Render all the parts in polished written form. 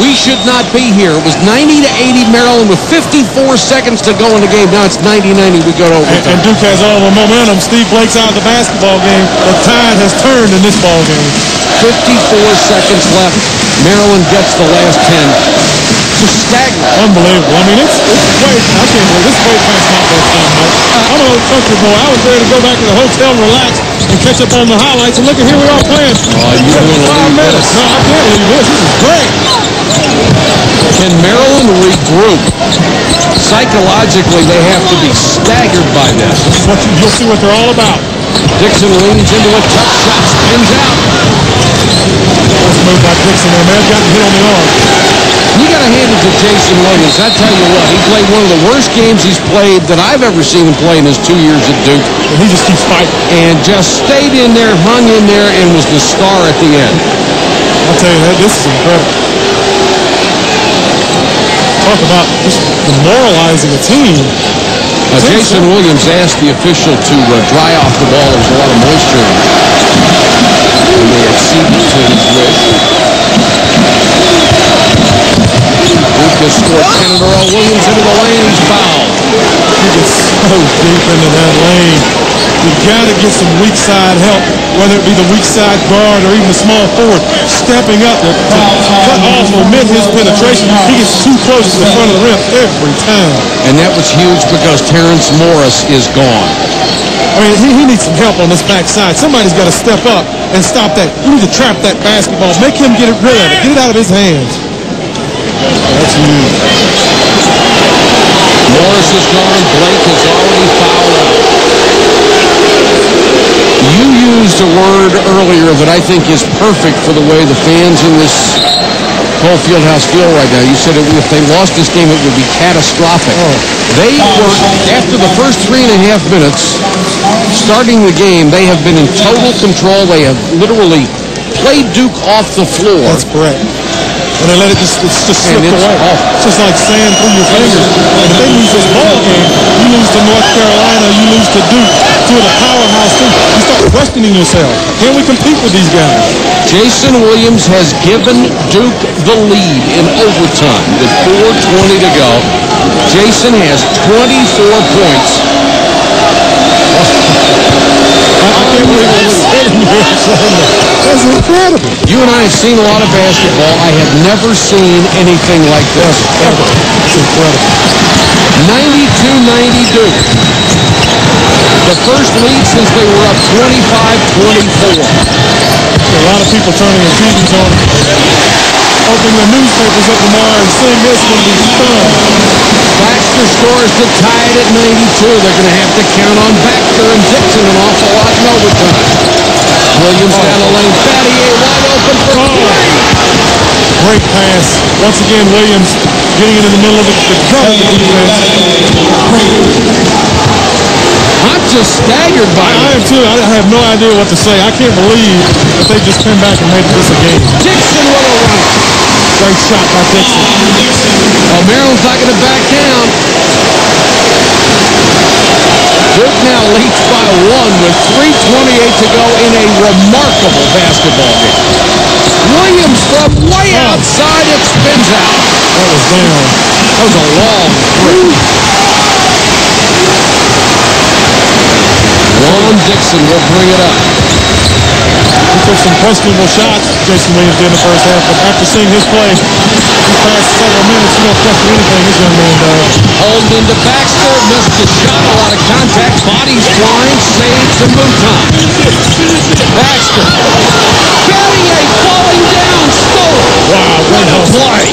We should not be here. It was 90-80 Maryland with 54 seconds to go in the game. Now it's 90-90. We go to overtime. And Duke has all the momentum. Steve Blake's out of the basketball game. The tide has turned in this ball game. 54 seconds left. Maryland gets the last 10. Just staggering. Unbelievable. I mean, it's way, I can't believe this is way past my bedtime, Mike. I'm an old country boy. I was ready to go back to the hotel and relax and catch up on the highlights. And look at here we are playing. Oh, you don't want to 5 leave minutes. this. No, I can't leave this. This is great. Can Maryland regroup? Psychologically, they have to be staggered by this. This is what you'll see what they're all about. Dixon leans into a tough shot, spins out. Nice move by Dixon there, man. Got hit on the arm. You got to hand it to Jason Williams. I tell you what, he played one of the worst games he's played that I've ever seen him play in his 2 years at Duke. And he just keeps fighting. And just stayed in there, hung in there, and was the star at the end. I'll tell you that, this is incredible. Talk about just demoralizing a team. Jason Williams asked the official to dry off the ball. There was a lot of moisture in it. And they acceded to his wish. Duke has scored 10 in a row. Williams into the lane. He's fouled. He gets so deep into that lane. You've got to get some weak side help, whether it be the weak side guard or even the small forward, stepping up to cut off or omit his penetration. He gets too close to the front of the rim every time. And that was huge because Terrence Morris is gone. I mean, he needs some help on this backside. Somebody's got to step up and stop that. You need to trap that basketball. Make him get rid of it. Get it out of his hands. That's huge. Morris is gone. Blake has already fouled out. You used a word earlier that I think is perfect for the way the fans in this whole Fieldhouse feel right now. You said if they lost this game, it would be catastrophic. They were, after the first 3.5 minutes, starting the game, they have been in total control. They have literally played Duke off the floor. That's correct. And they let it just slip away. It's just like sand through your fingers. And if they lose this ball game, you lose to North Carolina, you lose to Duke, two of the powerhouse teams. You start questioning yourself. Can we compete with these guys? Jason Williams has given Duke the lead in overtime with 4:20 to go. Jason has 24 points. I can't believe I was sitting here saying that. That's incredible. You and I have seen a lot of basketball. I have never seen anything like this, ever. It's incredible. 92-90 Duke. The first lead since they were up 25-24. A lot of people turning their TVs on, opening their newspapers up tomorrow and seeing this will be stunned. Baxter scores to tie it at 92. They're going to have to count on Baxter and Dixon an awful lot in overtime. Williams down the lane. Battier wide open for three. Great pass. Once again, Williams getting into the middle of the cover of the defense. I'm just staggered by it. I am too. I have no idea what to say. I can't believe that they just came back and made this a game. Dixon with a run. Great shot by Dixon. Well, Maryland's not going to back down. Duke now leads by 1 with 3:28 to go in a remarkable basketball game. Williams from way outside, it spins out. That was down. That was a long three. Juan Dixon will bring it up. He took some questionable shots, Jason Williams did in the first half, but after seeing his play these past several minutes, you don't question anything this young man does. Holden into Baxter, missed the shot, a lot of contact, bodies flying, saved to Mouton. Baxter, Battier falling down, stolen. Wow, what a play.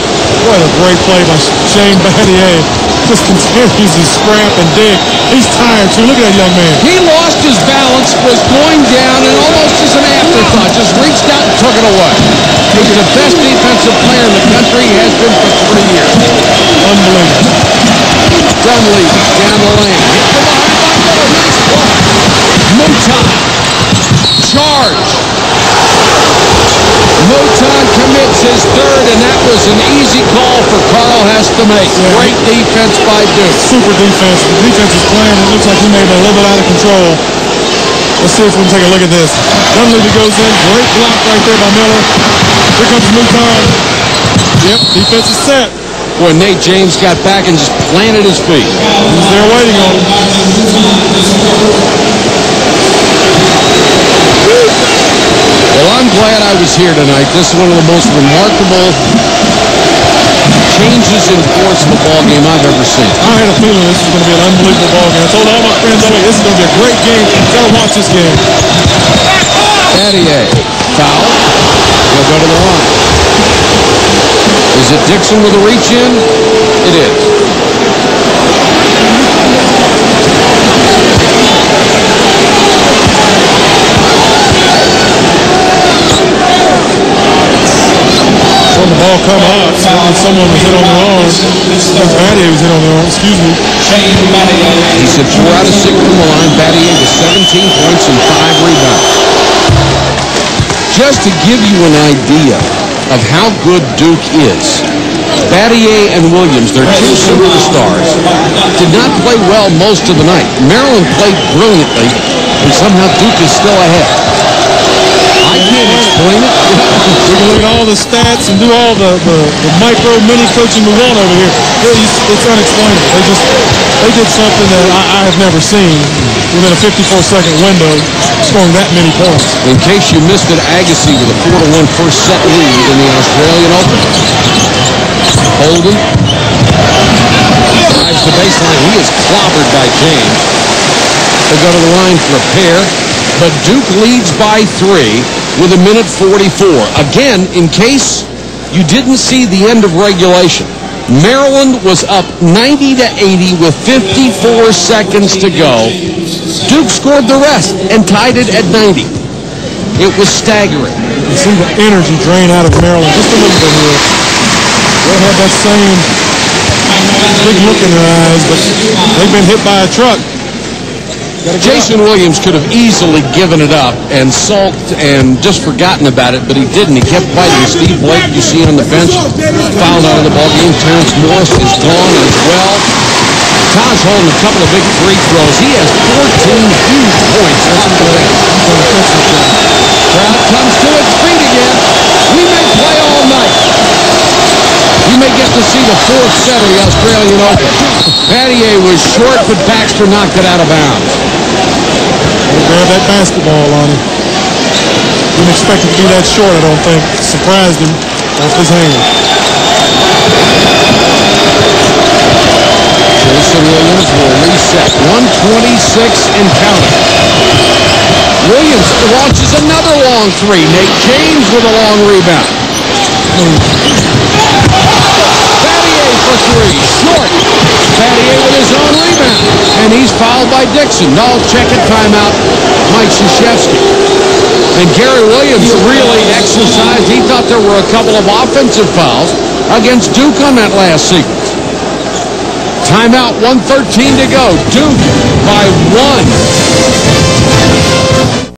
What a great play by Shane Battier. Just continues to scrap and dig. He's tired too. Look at that young man. He lost his balance, was going down, and almost as an afterthought, just reached out and took it away. He's the best defensive player in the country. He has been for 3 years. Unbelievable. Dunleavy down the lane. Hit from behind by Miller. Nice block. Mouton. Charge. Mouton commits his third, and that was an easy call for Carl Hess to make. Great defense by Duke. Super defense. The defense is playing. It looks like he may have been a little bit out of control. Let's see if we can take a look at this. Dunleavy goes in. Great block right there by Miller. Here comes Mouton. Yep, defense is set. Boy, Nate James got back and just planted his feet. He's there waiting on him. Well, I'm glad I was here tonight. This is one of the most remarkable changes in course of a ball game I've ever seen. I had a feeling this was going to be an unbelievable ball game. I told all my friends, this is going to be a great game. Got to watch this game. Battier, foul. He'll go to the line. Is it Dixon with a reach in? It is. When the ball come up, someone was hit on the arm. Battier was hit on the arm, excuse me. He said 4 out of 6 from the line. Battier with 17 points and 5 rebounds. Just to give you an idea of how good Duke is, Battier and Williams, their two superstars, did not play well most of the night. Maryland played brilliantly, and somehow Duke is still ahead. I can't explain it. We can look at all the stats and do all the micro mini coaching we want over here. It's unexplainable. They did something that I have never seen within a 54-second window, scoring that many points. In case you missed it, Agassi with a 4-1 first set lead in the Australian Open. Holden drives the baseline. He is clobbered by James. They'll go to the line for a pair. But Duke leads by 3 with 1:44. Again, in case you didn't see the end of regulation, Maryland was up 90-80 with 54 seconds to go. Duke scored the rest and tied it at 90. It was staggering. You see the energy drain out of Maryland just a little bit here. They had that same big look in their eyes, but they've been hit by a truck. Jason Williams could have easily given it up and sulked and just forgotten about it, but he didn't. He kept fighting. Steve Blake, you see on the bench, fouled out of the ball game. Terrence Morris is gone as well. Taj holding a couple of big free throws. He has 14 huge points. Crowd comes to its feet again. We may play all night. You may get to see the 4th set of the Australian Open. Battier was short, but Baxter knocked it out of bounds. He grabbed that basketball on him. Didn't expect it to be that short, I don't think. Surprised him off his hand. Jason Williams will reset. 126 and counting. Williams launches another long 3. Nate James with a long rebound. Battier for 3. Short. Battier with his own rebound. And he's fouled by Dixon. No, check it, timeout. Mike Krzyzewski. And Gary Williams really exercised. He thought there were a couple of offensive fouls against Duke on that last sequence. Timeout, 1:13 to go. Duke by 1.